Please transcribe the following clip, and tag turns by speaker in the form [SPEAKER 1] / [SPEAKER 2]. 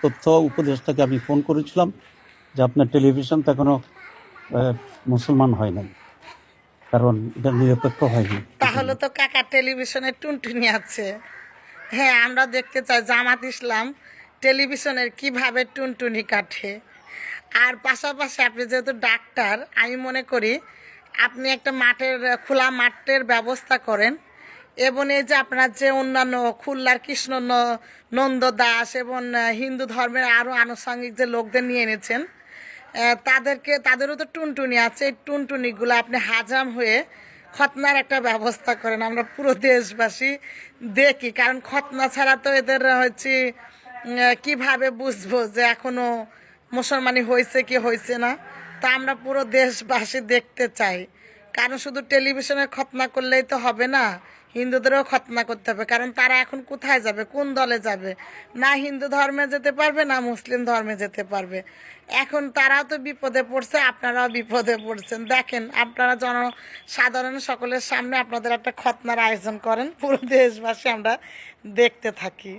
[SPEAKER 1] তথ্য উপদেষ্টাকে আমি ফোন করেছিলাম যে আপনার টেলিভিশন তো এখনো মুসলমান হয় নাই, কারণ এটা নিরপেক্ষ হয়নি।
[SPEAKER 2] তাহলে তো কাকা টেলিভিশনে টুনটুনি আছে। হ্যাঁ, আমরা দেখতে চাই জামাত ইসলাম টেলিভিশনের কিভাবে টুনটুনি কাটে। আর পাশাপাশি আপনি যেহেতু ডাক্তার, আমি মনে করি আপনি একটা খোলা মাঠের ব্যবস্থা করেন, এবং এই যে আপনার যে অন্যান্য খুলনার কৃষ্ণ নন্দ দাস এবং হিন্দু ধর্মের আরও আনুষঙ্গিক যে লোকদের নিয়ে এনেছেন, তাদেরও তো টুনটুনি আছে। এই টুনটুনিগুলো আপনি হাজাম হয়ে খতনার একটা ব্যবস্থা করেন, আমরা পুরো দেশবাসী দেখি। কারণ খতনা ছাড়া তো এদের হচ্ছে কিভাবে বুঝবো যে এখনো মুসলমানি হয়েছে কি হয়েছে না। তা আমরা পুরো দেশবাসী দেখতে চাই, কারণ শুধু টেলিভিশনে খতনা করলেই তো হবে না, হিন্দুদেরও খতনা করতে হবে। কারণ তারা এখন কোথায় যাবে, কোন দলে যাবে? না হিন্দু ধর্মে যেতে পারবে, না মুসলিম ধর্মে যেতে পারবে। এখন তারাও তো বিপদে পড়ছে, আপনারাও বিপদে পড়ছেন। দেখেন, আপনারা জনসাধারণ সকলের সামনে আপনাদের একটা খতনার আয়োজন করেন, পুরো দেশবাসী আমরা দেখতে থাকি।